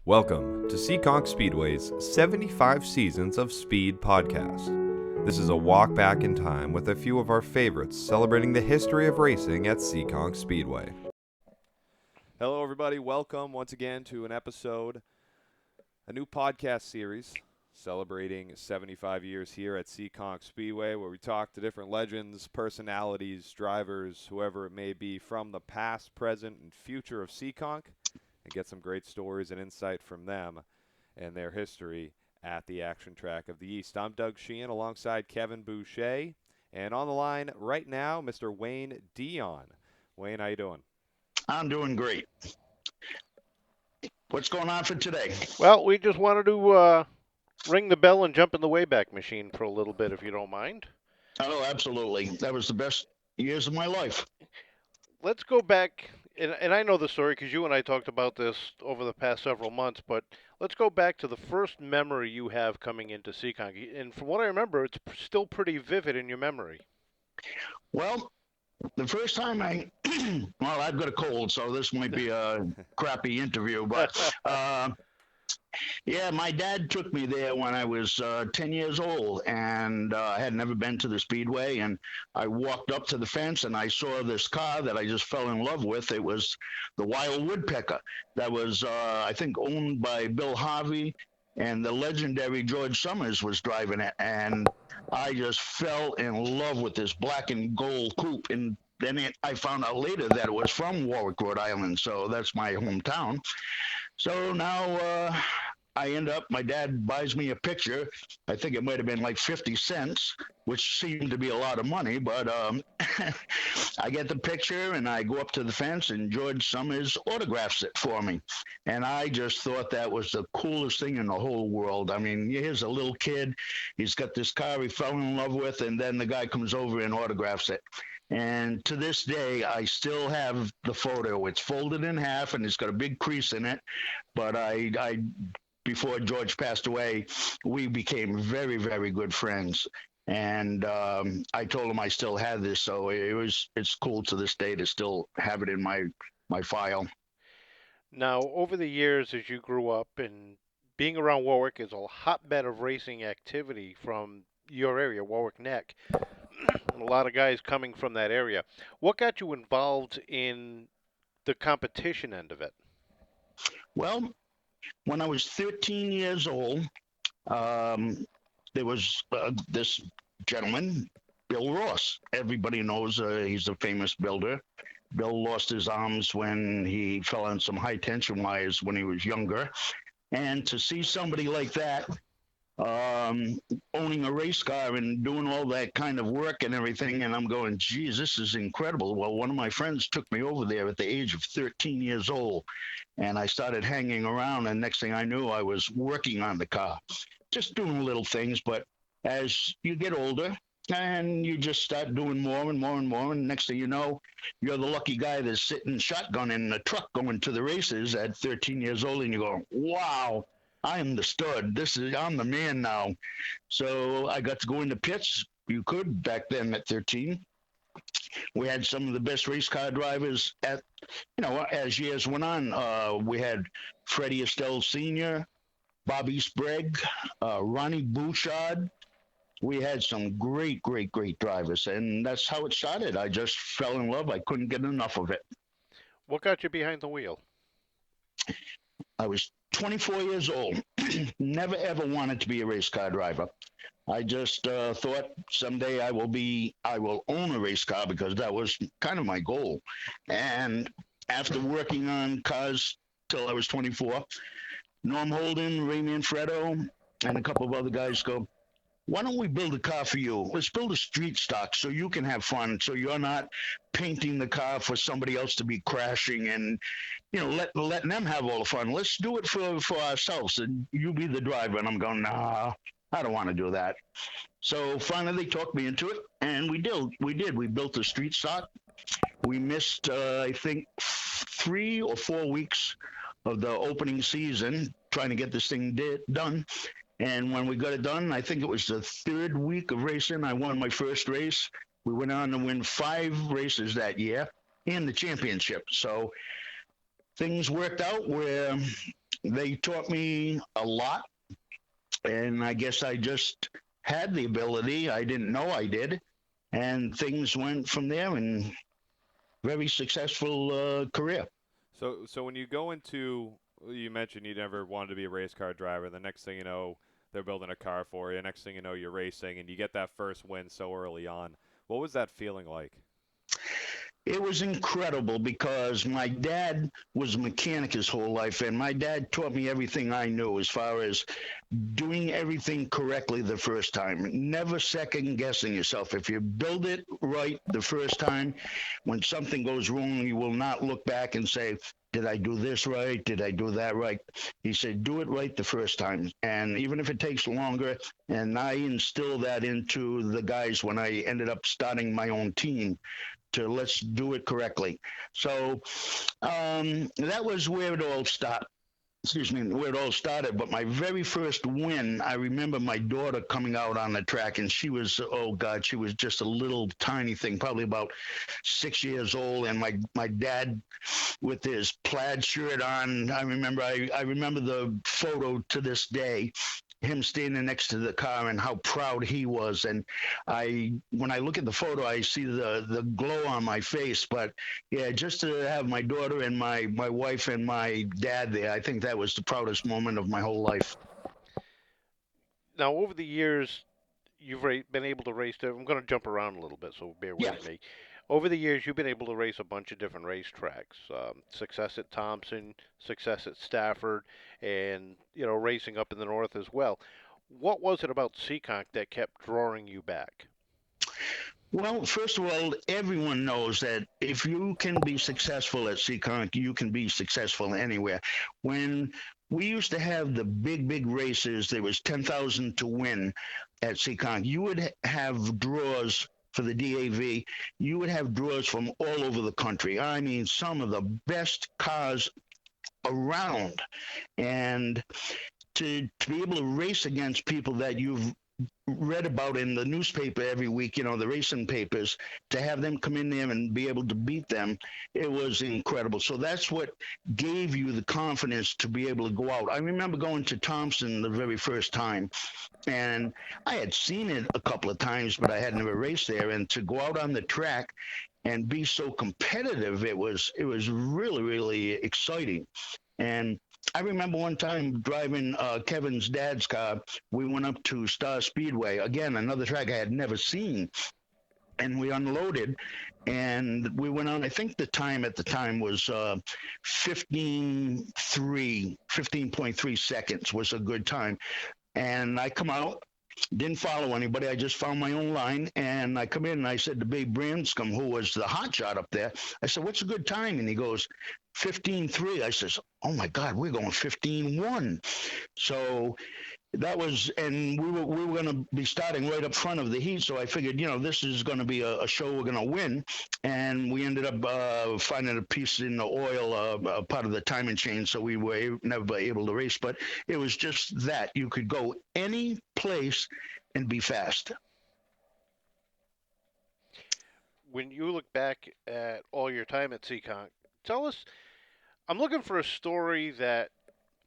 Welcome to Seekonk Speedway's 75 Seasons of Speed podcast. This is a walk back in time with a few of our favorites celebrating the history of racing at Seekonk Speedway. Hello everybody, welcome once again to an episode, a new podcast series celebrating 75 years here at Seekonk Speedway, where we talk to different legends, personalities, drivers, whoever it may be from the past, present, and future of Seekonk, and get some great stories and insight from them and their history at the action track of the East. I'm Doug Sheehan alongside Kevin Boucher, and on the line right now, Mr. Wayne Dion. Wayne, how you doing? I'm doing great. What's going on for today? Well, we just wanted to ring the bell and jump in the Wayback Machine for a little bit, if you don't mind. Oh, absolutely. That was the best years of my life. Let's go back, and I know the story because you and I talked about this over the past several months, but let's go back to the first memory you have coming into Seekonk. And from what I remember, it's still pretty vivid in your memory. Well, the first time well, I've got a cold, so this might be a crappy interview, but yeah, my dad took me there when I was 10 years old, and I had never been to the Speedway, and I walked up to the fence, and I saw this car that I just fell in love with. It was the Wild Woodpecker that was, I think, owned by Bill Harvey, and the legendary George Summers was driving it, and I just fell in love with this black and gold coupe, and then I found out later that it was from Warwick, Rhode Island, so that's my hometown. So now I end up, my dad buys me a picture. I think it might have been like 50 cents, which seemed to be a lot of money, but I get the picture and I go up to the fence and George Summers autographs it for me. And I just thought that was the coolest thing in the whole world. I mean, here's a little kid, he's got this car he fell in love with, and then the guy comes over and autographs it. And to this day, I still have the photo. It's folded in half, and it's got a big crease in it. But I before George passed away, we became very, very good friends. And I told him I still had this, so it's cool to this day to still have it in my file. Now, over the years, as you grew up and being around Warwick is a hotbed of racing activity from your area, Warwick Neck. A lot of guys coming from that area. What got you involved in the competition end of it? Well, when I was 13 years old, there was this gentleman, Bill Ross. Everybody knows he's a famous builder. Bill lost his arms when he fell on some high tension wires when he was younger. And to see somebody like that owning a race car and doing all that kind of work and everything, and I'm going, geez, this is incredible. Well, one of my friends took me over there at the age of 13 years old, and I started hanging around, and next thing I knew, I was working on the car, just doing little things. But as you get older, and you just start doing more and more and more, and next thing you know, you're the lucky guy that's sitting shotgun in a truck going to the races at 13 years old, and you go, wow, I am the stud. I'm the man now. So I got to go into pits. You could back then at 13. We had some of the best race car drivers as years went on. We had Freddie Estelle Sr., Bobby Sprague, Ronnie Bouchard. We had some great, great, great drivers, and that's how it started. I just fell in love. I couldn't get enough of it. What got you behind the wheel? I was 24 years old. Never ever wanted to be a race car driver. I just thought someday I will own a race car, because that was kind of my goal. And after working on cars till I was 24, Norm Holden, Ray Manfredo, and a couple of other guys go, why don't we build a car for you? Let's build a street stock so you can have fun, so you're not painting the car for somebody else to be crashing and, letting them have all the fun. Let's do it for ourselves, and you be the driver. And I'm going, nah, I don't want to do that. So finally they talked me into it, and we did. We built a street stock. We missed, I think, 3 or 4 weeks of the opening season trying to get this thing done. And when we got it done, I think it was the 3rd week of racing, I won my first race. We went on to win 5 races that year and the championship. So things worked out where They taught me a lot, and I guess I just had the ability. I didn't know I did, and things went from there. And very successful career. So when you go into, you mentioned you never wanted to be a race car driver. The next thing you know, they're building a car for you. Next thing you know, you're racing, and you get that first win so early on. What was that feeling like? It was incredible because my dad was a mechanic his whole life, and my dad taught me everything I knew as far as doing everything correctly the first time, never second guessing yourself. If you build it right the first time, when something goes wrong, you will not look back and say, did I do this right? Did I do that right? He said, do it right the first time. And even if it takes longer, and I instilled that into the guys when I ended up starting my own team, to let's do it correctly. So that was where it all started. Excuse me, where it all started. But my very first win, I remember my daughter coming out on the track, and she was, oh God, she was just a little tiny thing, probably about 6 years old. And my dad with his plaid shirt on. I remember the photo to this day, him standing next to the car and how proud he was. And when I look at the photo, I see the glow on my face. But yeah, just to have my daughter and my wife and my dad there, I think that was the proudest moment of my whole life. Now, over the years, you've been able to race. I'm going to jump around a little bit, so bear Yeah. with me. Over the years, you've been able to race a bunch of different racetracks. Success at Thompson, success at Stafford, and racing up in the north as well. What was it about Seekonk that kept drawing you back? Well, first of all, everyone knows that if you can be successful at Seekonk, you can be successful anywhere. When we used to have the big races, there was 10,000 to win at Seekonk. You would have draws for the DAV. You would have draws from all over the country. I mean, some of the best cars around. And to be able to race against people that you've read about in the newspaper every week, the racing papers, to have them come in there and be able to beat them, it was incredible. So that's what gave you the confidence to be able to go out. I remember going to Thompson the very first time, and I had seen it a couple of times, but I had never raced there. And to go out on the track and be so competitive, it was really exciting. And I remember one time driving Kevin's dad's car. We went up to Star Speedway, again, another track I had never seen. And we unloaded, and we went on. I think the time at the time was 15.3 seconds was a good time. And I come out, didn't follow anybody. I just found my own line, and I come in and I said to Babe Branscombe, who was the hot shot up there, I said, "What's a good time?" And he goes, 15.3. I says, "Oh my God, we're going 15.1." So that was, and we were going to be starting right up front of the heat. So I figured, this is going to be a show we're going to win. And we ended up finding a piece in the oil, part of the timing chain. So we were never able to race. But it was just that you could go any place and be fast. When you look back at all your time at Seekonk, tell us. I'm looking for a story that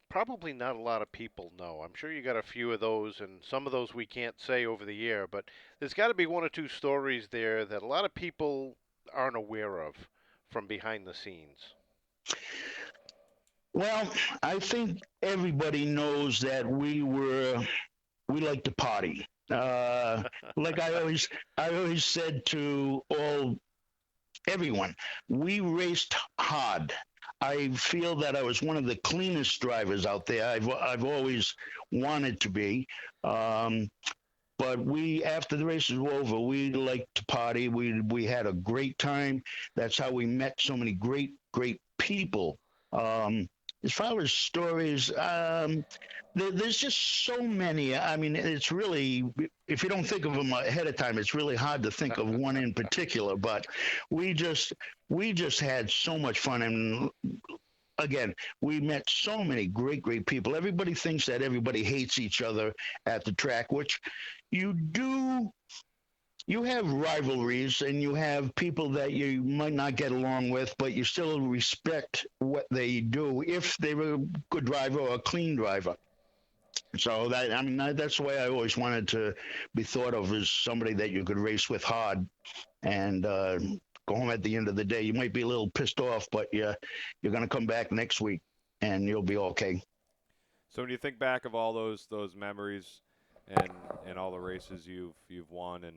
probably not a lot of people know. I'm sure you got a few of those, and some of those we can't say over the air, but there's got to be one or two stories there that a lot of people aren't aware of from behind the scenes. Well, I think everybody knows that we like to party. Like I always said to everyone, we raced hard. I feel that I was one of the cleanest drivers out there. I've always wanted to be. But after the races were over, we liked to party. We had a great time. That's how we met so many great people. As far as stories, there's just so many. I mean, it's really, if you don't think of them ahead of time, it's really hard to think of one in particular. But we just had so much fun, and again, we met so many great people. Everybody thinks that everybody hates each other at the track, which you do you have rivalries and you have people that you might not get along with, but you still respect what they do if they're a good driver or a clean driver. So that I mean that's the way I always wanted to be thought of as somebody that you could race with hard and go home at the end of the day. You might be a little pissed off, but you're going to come back next week and you'll be okay. So when you think back of all those memories and all the races you've won and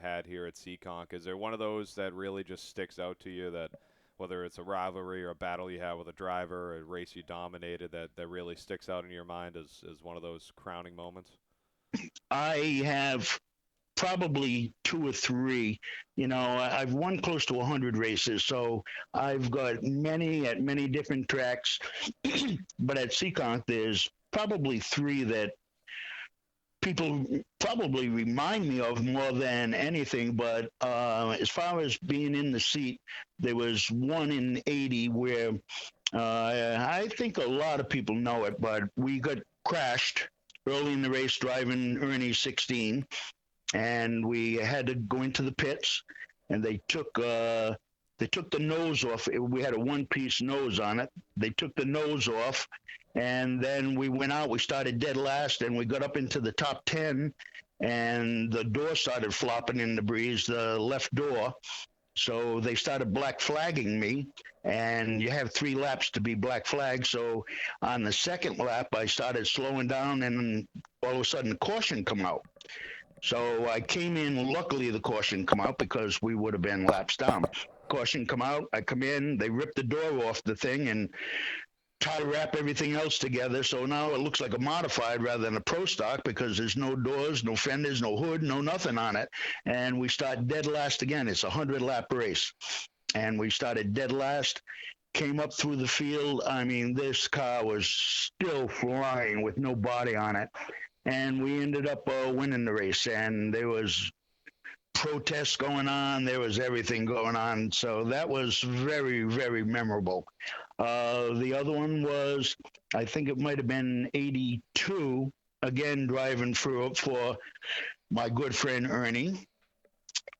had here at Seekonk, is there one of those that really just sticks out to you, that whether it's a rivalry or a battle you have with a driver, a race you dominated, that really sticks out in your mind as one of those crowning moments? I have probably two or three. You know, I've won close to 100 races, so I've got many at many different tracks. But at Seekonk, there's probably three that people probably remind me of more than anything. But as far as being in the seat, there was one in '80 where I think a lot of people know it, but we got crashed early in the race driving Ernie 16, and we had to go into the pits, and they took the nose off. We had a one-piece nose on it. They took the nose off, and then we went out. We started dead last, and we got up into the top 10, and the door started flopping in the breeze, the left door. So they started black flagging me, and you have 3 laps to be black flagged. So on the second lap, I started slowing down, and all of a sudden, caution come out. So I came in. Luckily, the caution come out because we would have been laps down. Caution come out. I come in. They rip the door off the thing and tie wrap everything else together. So now it looks like a modified rather than a pro stock because there's no doors, no fenders, no hood, no nothing on it. And we start dead last again. It's a 100-lap race. And we started dead last, came up through the field. I mean, this car was still flying with no body on it. And we ended up winning the race. And there was protests going on. There was everything going on. So that was very, very memorable. The other one was, I think it might have been '82, again, driving for my good friend Ernie.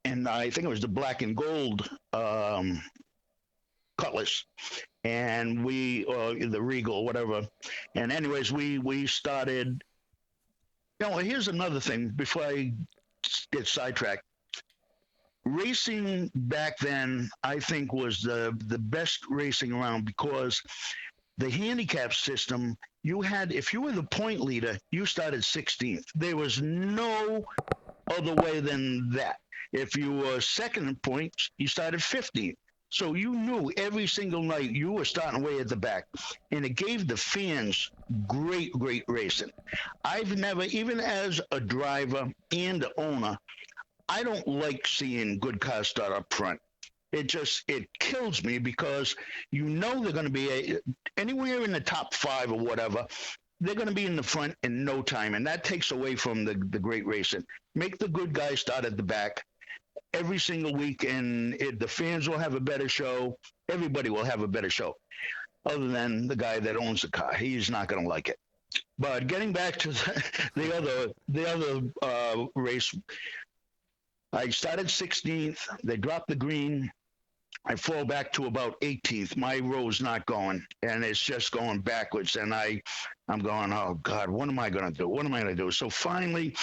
And I think it was the black and gold Cutlass. And the Regal, whatever. And anyways, we started. You know, here's another thing before I get sidetracked. Racing back then, I think, was the best racing around because the handicap system, if you were the point leader, you started 16th. There was no other way than that. If you were second in points, you started 15th. So you knew every single night you were starting way at the back. And it gave the fans great, great racing. I've never, even as a driver and owner, I don't like seeing good cars start up front. It kills me because you know they're going to be anywhere in the top 5 or whatever. They're going to be in the front in no time, and that takes away from the great racing. Make the good guys start at the back every single week, and the fans will have a better show. Everybody will have a better show, other than the guy that owns the car. He's not going to like it. But getting back to the other race, I started 16th. They dropped the green. I fall back to about 18th. My row's not going, and it's just going backwards. And I'm going, oh, God, what am I going to do? What am I going to do? So finally,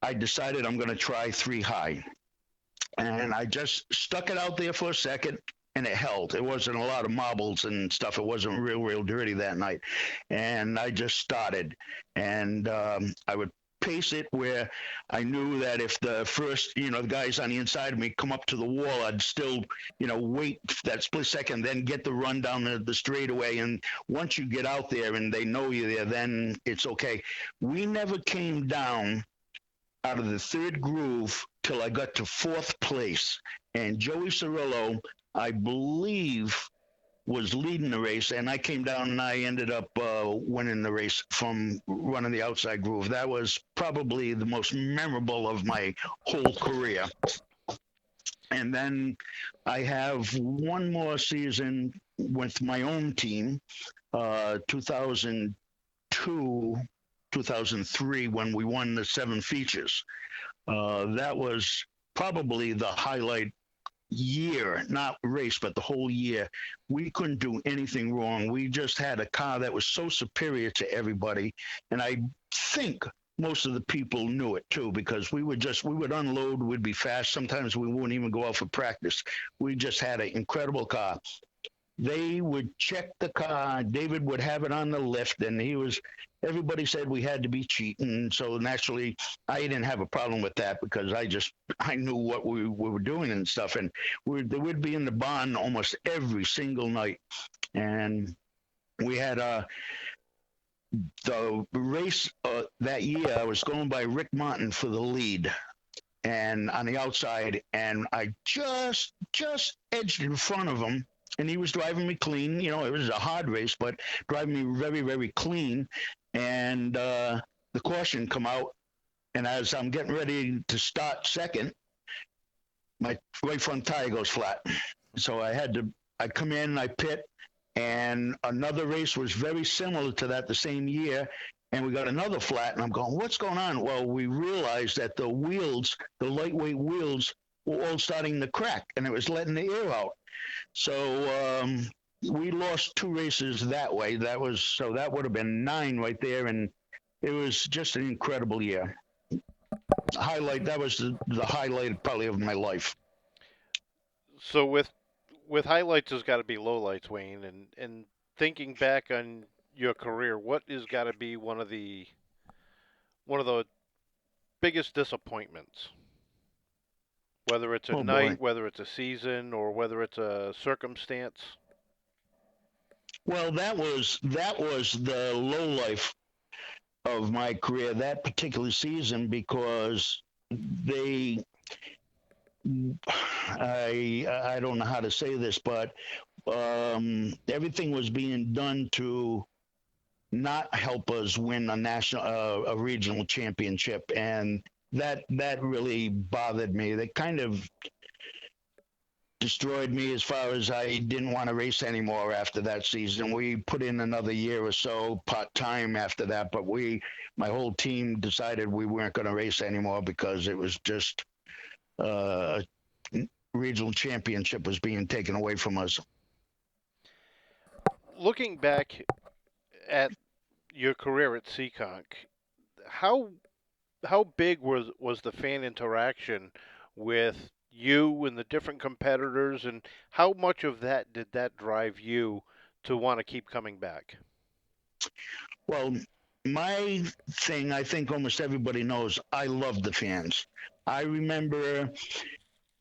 I decided I'm going to try 3 high. And I just stuck it out there for a second, and it held. It wasn't a lot of marbles and stuff. It wasn't real dirty that night. And I just started. And I would pace it where I knew that if the first, the guys on the inside of me come up to the wall, I'd still, wait that split second, then get the run down the straightaway. And once you get out there and they know you're there, then it's okay. We never came down out of the 3rd groove till I got to 4th place. And Joey Cirillo, I believe, was leading the race, and I came down and I ended up winning the race from running the outside groove. That was probably the most memorable of my whole career. And then I have one more season with my own team, 2002 2003 when we won the 7 features. That was probably the highlight year, not race, but the whole year. We couldn't do anything wrong. We just had a car that was so superior to everybody. And I think most of the people knew it too, because we would unload, we'd be fast. Sometimes we wouldn't even go out for practice. We just had an incredible car. They would check the car. David would have it on the lift, and everybody said we had to be cheating. So naturally, I didn't have a problem with that because I knew what we were doing and stuff. And they would be in the barn almost every single night. And we had the race that year. I was going by Rick Martin for the lead, and on the outside, and I just edged in front of him. And he was driving me clean. You know, it was a hard race, but driving me very, very clean. And the caution come out. And as I'm getting ready to start second, my right front tire goes flat. So I come in, I pit, and another race was very similar to that the same year. And we got another flat, and I'm going, what's going on? Well, we realized that the wheels, the lightweight wheels, were all starting to crack, and it was letting the air out. So we lost 2 races that way. That would have been 9 right there, and it was just an incredible year. That was the highlight probably of my life. So with highlights, there's got to be lowlights, Wayne. And thinking back on your career, what has got to be one of the biggest disappointments? Whether it's a night, whether it's a season, or whether it's a circumstance. Well, that was the low life of my career that particular season, because I don't know how to say this, but everything was being done to not help us win a regional championship, and that really bothered me. They kind of destroyed me as far as I didn't want to race anymore after that season. We put in another year or so part-time after that, but my whole team decided we weren't going to race anymore because it was just regional championship was being taken away from us. Looking back at your career at Seekonk, how big was the fan interaction with you and the different competitors, and how much of that did that drive you to want to keep coming back? Well, my thing, I think almost everybody knows, I love the fans. I remember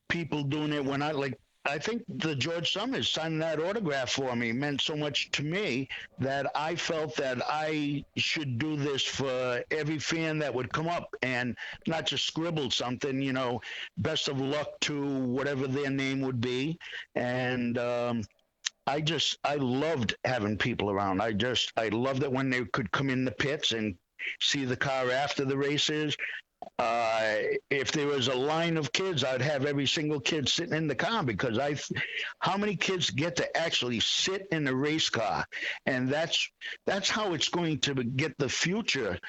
people doing it when I think the George Summers signing that autograph for me meant so much to me that I felt that I should do this for every fan that would come up and not just scribble something, best of luck to whatever their name would be. And I loved having people around. I loved it when they could come in the pits and see the car after the races. If there was a line of kids, I'd have every single kid sitting in the car, because how many kids get to actually sit in a race car? And that's how it's going to get the future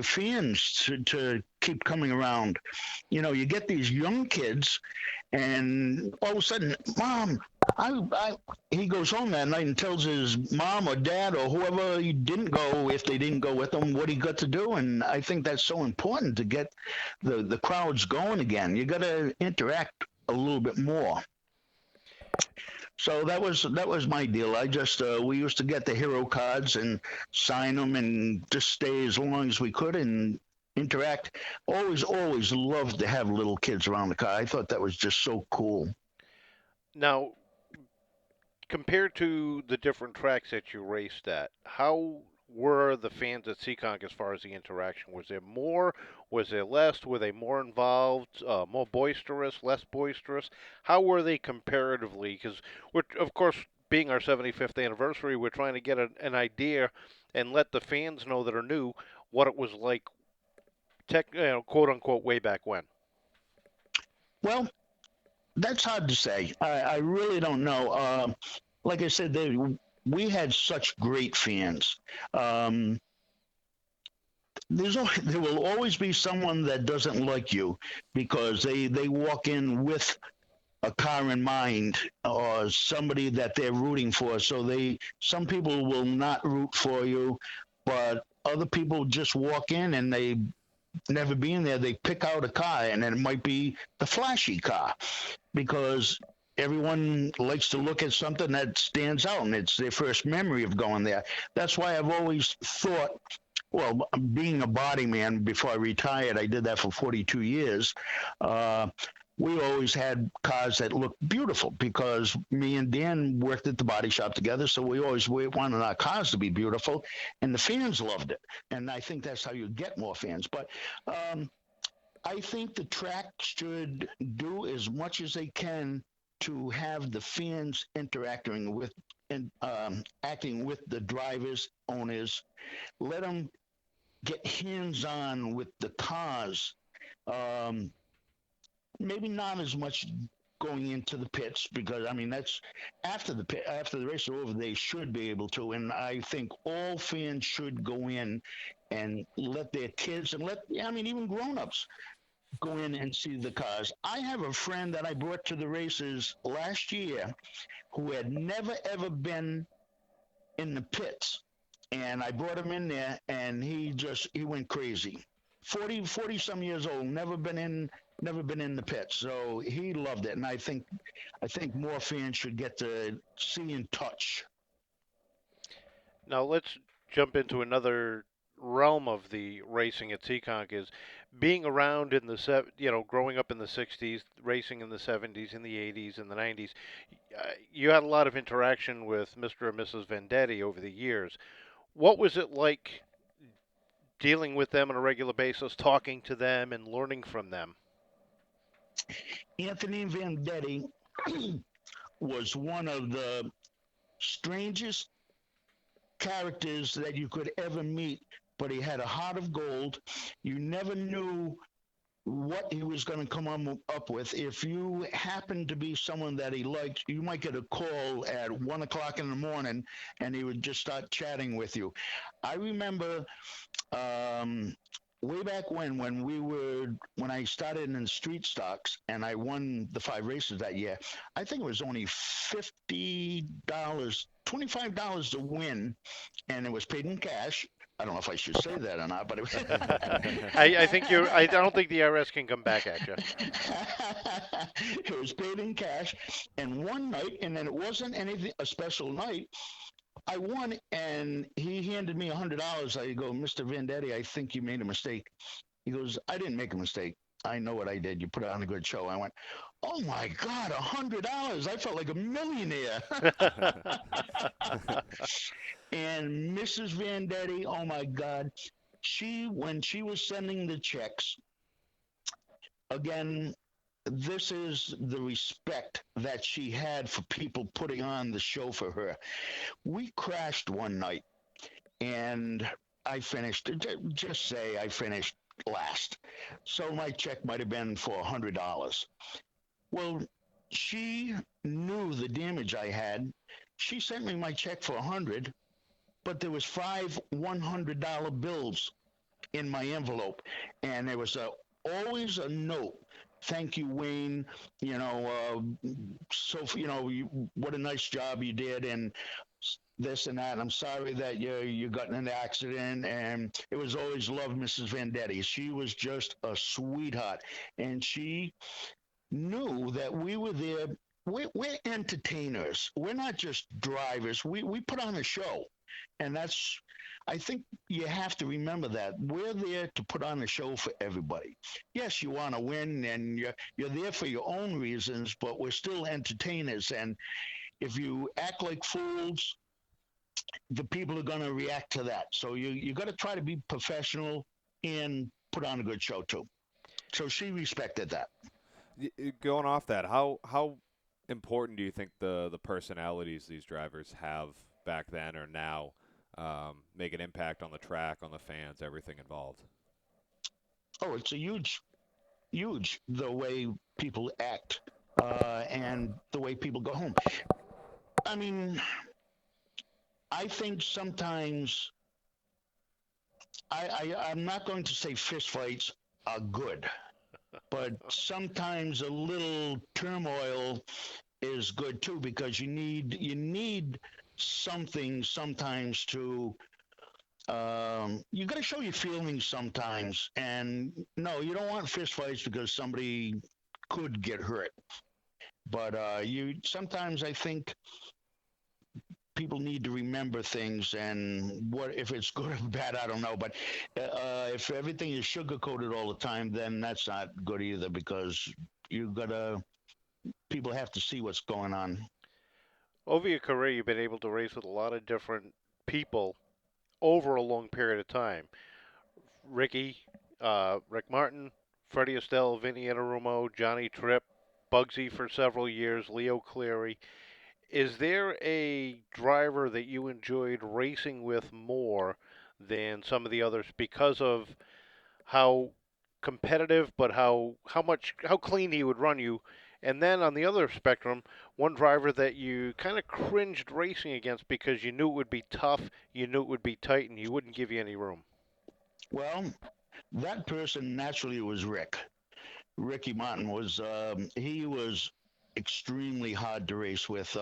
fans to keep coming around. You get these young kids, and all of a sudden, Mom, he goes home that night and tells his mom or dad or whoever he didn't go, if they didn't go with him, what he got to do. And I think that's so important to get the crowds going again. You got to interact a little bit more. So that was my deal. I just we used to get the hero cards and sign them and just stay as long as we could and interact. Always loved to have little kids around the car. I thought that was just so cool. Now, compared to the different tracks that you raced at, how were the fans at Seekonk as far as the interaction? Was there more? Was there less? Were they more involved? More boisterous? Less boisterous? How were they comparatively? Because we're, of course, being our 75th anniversary, we're trying to get an idea and let the fans know that are new what it was like, quote unquote, way back when. Well, that's hard to say. I really don't know. Like I said, we had such great fans. there will always be someone that doesn't like you because they walk in with a car in mind or somebody that they're rooting for. So some people will not root for you, but other people just walk in and they never been there. They pick out a car and it might be the flashy car because everyone likes to look at something that stands out and it's their first memory of going there. That's why I've always thought, well, being a body man before I retired, I did that for 42 years. Uh, we always had cars that looked beautiful because me and Dan worked at the body shop together. So we wanted our cars to be beautiful, and the fans loved it. And I think that's how you get more fans. But I think the track should do as much as they can to have the fans interacting with and acting with the drivers, owners. Let them get hands on with the cars. Um, Maybe not as much going into the pits because I mean that's after the race is over they should be able to, and I think all fans should go in and let their kids and let I mean even grown-ups go in and see the cars. I have a friend that I brought to the races last year who had never ever been in the pits, and I brought him in there and he went crazy. 40 some years old, never been in the pits. So he loved it, and I think more fans should get to see and touch. Now let's jump into another realm of the racing at Seekonk is being around in growing up in the 60s, racing in the 70s, in the 80s, and the 90s. You had a lot of interaction with Mr. and Mrs. Venditti over the years. What was it like dealing with them on a regular basis, talking to them, and learning from them? Anthony Venditti was one of the strangest characters that you could ever meet, but he had a heart of gold. You never knew what he was going to up with. If you happened to be someone that he liked, you might get a call at 1 o'clock in the morning and he would just start chatting with you. I remember um, way back when I started in street stocks and I won the 5 races that year. I think it was only $50, $25 to win, and it was paid in cash. I don't know if I should say that or not, but it was. I think you're. I don't think the IRS can come back at you. It was paid in cash, and one night, and then it wasn't anything a special night. I won, and he handed me $100. I go, Mr. Venditti, I think you made a mistake. He goes, I didn't make a mistake. I know what I did. You put on a good show. I went, oh my God, $100. I felt like a millionaire. And Mrs. Venditti, oh my God, when she was sending the checks, again, this is the respect that she had for people putting on the show for her. We crashed one night and I finished, just say I finished last. So my check might have been for $100. Well, she knew the damage I had. She sent me my check for 100, but there was 5 $100 bills in my envelope, and there was always a note. Thank you, Wayne. What a nice job you did, and this and that. I'm sorry that you got in an accident, and it was always love, Mrs. Venditti. She was just a sweetheart, and she knew that we were there. We're entertainers. We're not just drivers. We put on a show, and that's. I think you have to remember that we're there to put on a show for everybody. Yes, you want to win, and you're there for your own reasons, but we're still entertainers. And if you act like fools, the people are going to react to that. So you got to try to be professional and put on a good show too. So she respected that. Going off that, how important do you think the personalities these drivers have back then or now make an impact on the track, on the fans, everything involved? Oh, it's a huge the way people act and the way people go home. I mean, I think sometimes I'm not going to say fist fights are good, but sometimes a little turmoil is good too because you need something sometimes to you got to show your feelings sometimes. And no, you don't want fist fights because somebody could get hurt. But you sometimes I think people need to remember things, and what if it's good or bad, I don't know. But if everything is sugar coated all the time, then that's not good either because you gotta people have to see what's going on. Over your career, you've been able to race with a lot of different people over a long period of time. Ricky, Rick Martin, Freddie Estelle, Vinny Inarumo, Johnny Tripp, Bugsy for several years, Leo Cleary. Is there a driver that you enjoyed racing with more than some of the others because of how competitive, but how clean he would run you? And then on the other spectrum, one driver that you kind of cringed racing against because you knew it would be tough, you knew it would be tight, and he wouldn't give you any room. Well, that person naturally was Rick. Ricky Martin was he was extremely hard to race with,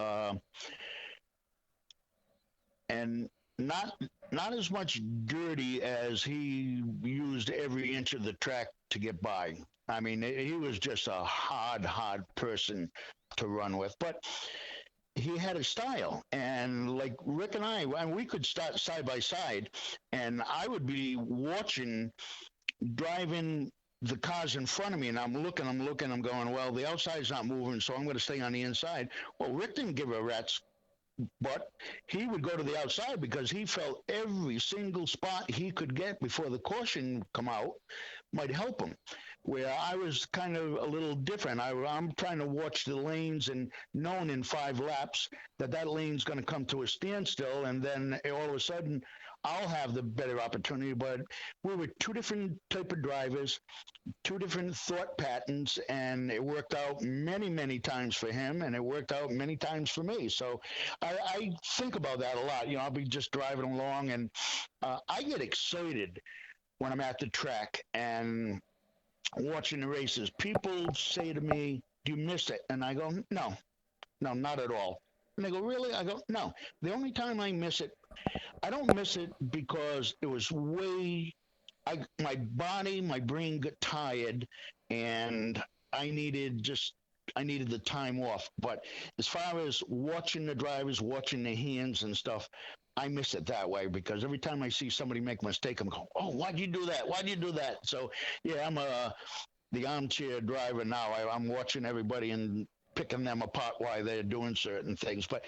and not not as much dirty as he used every inch of the track to get by. I mean, he was just a hard person to run with, but he had a style. And like Rick and I, we could start side by side, and I would be watching driving the cars in front of me, and I'm looking, I'm going, well, the outside's not moving, so I'm going to stay on the inside. Well, Rick didn't give a rat's, but he would go to the outside because he felt every single spot he could get before the caution come out might help him. Where I was kind of a little different. I'm trying to watch the lanes and knowing in 5 laps that lane's going to come to a standstill, and then all of a sudden I'll have the better opportunity. But we were two different type of drivers, two different thought patterns, and it worked out many times for him, and it worked out many times for me. So I think about that a lot. I'll be just driving along, and I get excited when I'm at the track and watching the races. People say to me, "Do you miss it?" And I go, "No, no, not at all." And they go, "Really?" I go, "No. The only time I miss it, I don't miss it because it was way my body, my brain got tired, and I needed the time off. But as far as watching the drivers, watching the hands and stuff, I miss it that way because every time I see somebody make a mistake, I'm going, "Oh, why'd you do that? Why'd you do that?" So yeah, I'm the armchair driver now. I'm watching everybody and picking them apart why they're doing certain things. But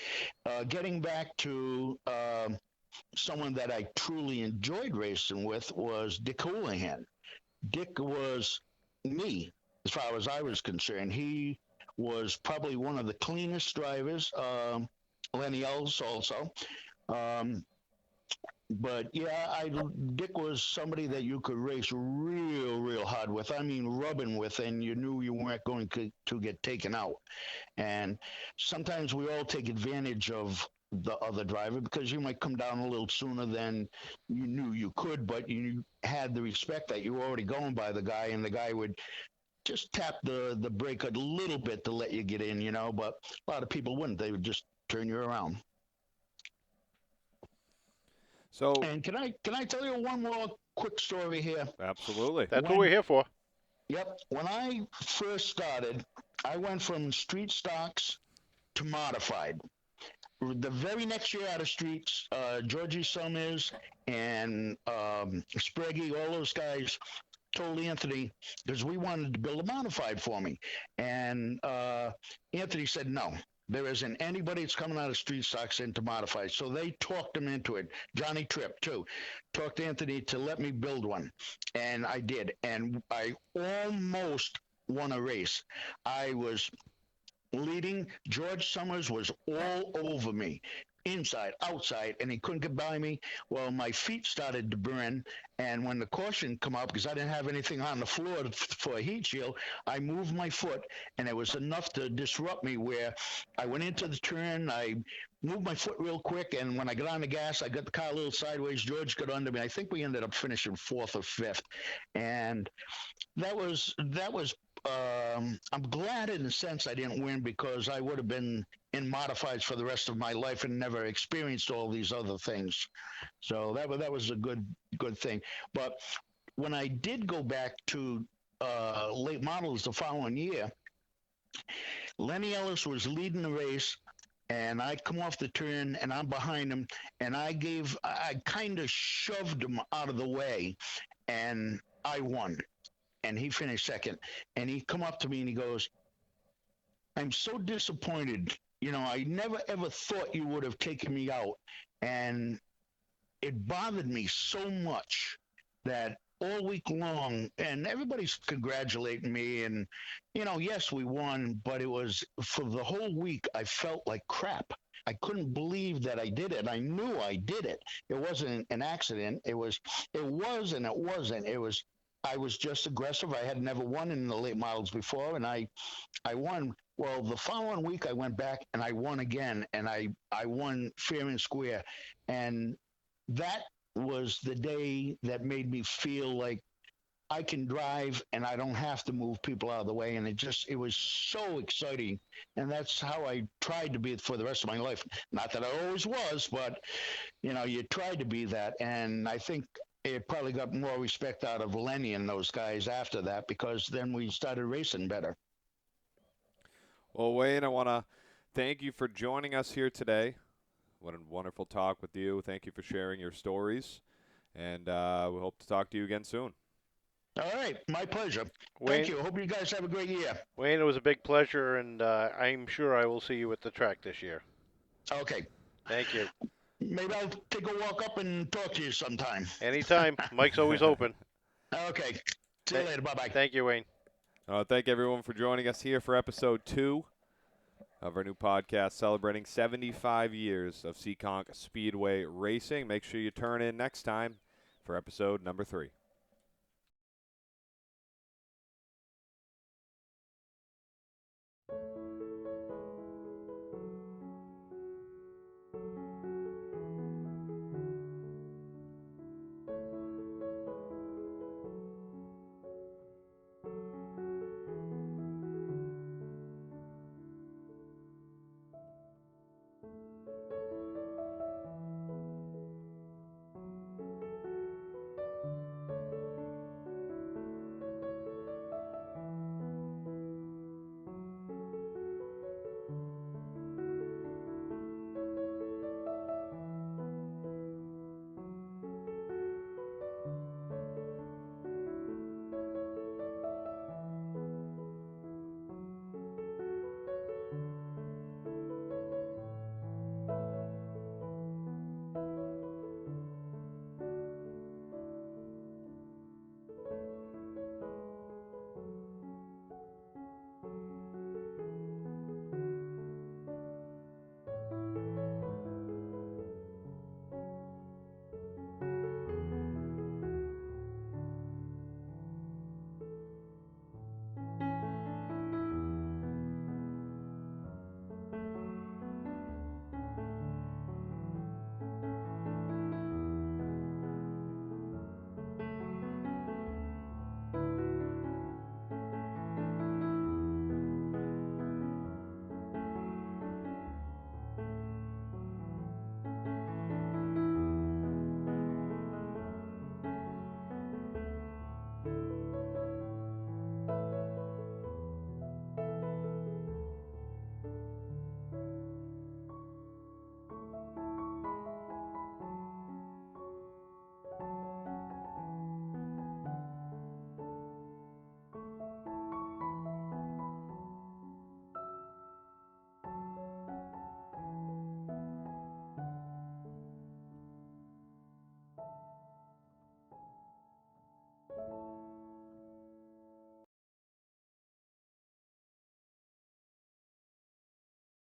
getting back to someone that I truly enjoyed racing with was Dick Houlihan. Dick was me as far as I was concerned. He was probably one of the cleanest drivers. Lenny Ells also. Um, but yeah, Dick was somebody that you could race real hard with. I mean, rubbing with, and you knew you weren't going to get taken out. And sometimes we all take advantage of the other driver because you might come down a little sooner than you knew you could, but you had the respect that you were already going by the guy, and the guy would just tap the brake a little bit to let you get in, But a lot of people wouldn't; they would just turn you around. So, And can I tell you one more quick story here? absolutely. That's what we're When here for. Yep, when I first started, I went from street stocks to modified. The very next year out of streets, Georgie Summers and Spraggy, all those guys told Anthony because we wanted to build a modified for me, and Anthony said no. There isn't anybody that's coming out of street stocks into modified. So they talked him into it. Johnny Tripp, too, talked Anthony to let me build one. And I did. And I almost won a race. I was leading. George Summers was all over me. inside, outside, and he couldn't get by me. Well, my feet started to burn, and when the caution come out, because I didn't have anything on the floor for a heat shield, I moved my foot, and it was enough to disrupt me where I went into the turn, I moved my foot real quick, and when I got on the gas, I got the car a little sideways. George got under me. I think we ended up finishing fourth or fifth, and that was I'm glad in a sense I didn't win, because I would have been in modifieds for the rest of my life and never experienced all these other things. So that was a good thing. But when I did go back to late models the following year, Lenny Ellis was leading the race, and I come off the turn and I'm behind him, and I kind of shoved him out of the way, and I won, and he finished second. And he come up to me and he goes, "I'm so disappointed. I never ever thought you would have taken me out." And it bothered me so much that all week long, and everybody's congratulating me, and yes, we won, but it was for the whole week I felt like crap. I couldn't believe that I did it. I knew I did it. It wasn't an accident. It was and it wasn't. I was just aggressive. I had never won in the late models before, and I won. Well, the following week I went back and I won again, and I won fair and square. And that was the day that made me feel like I can drive and I don't have to move people out of the way. And it was so exciting. And that's how I tried to be for the rest of my life. Not that I always was, but you tried to be that. And I think it probably got more respect out of Lenny and those guys after that, because then we started racing better. Well, Wayne, I want to thank you for joining us here today. What a wonderful talk with you. Thank you for sharing your stories, and we hope to talk to you again soon. All right. My pleasure. Wayne, Thank you. Hope you guys have a great year. Wayne, it was a big pleasure, and I'm sure I will see you at the track this year. Okay. Thank you. Maybe I'll take a walk up and talk to you sometime. Anytime. Mike's always open. Okay. See you later. Bye-bye. Thank you, Wayne. Thank everyone for joining us here for episode 2 of our new podcast celebrating 75 years of Seekonk Speedway racing. Make sure you turn in next time for episode number 3.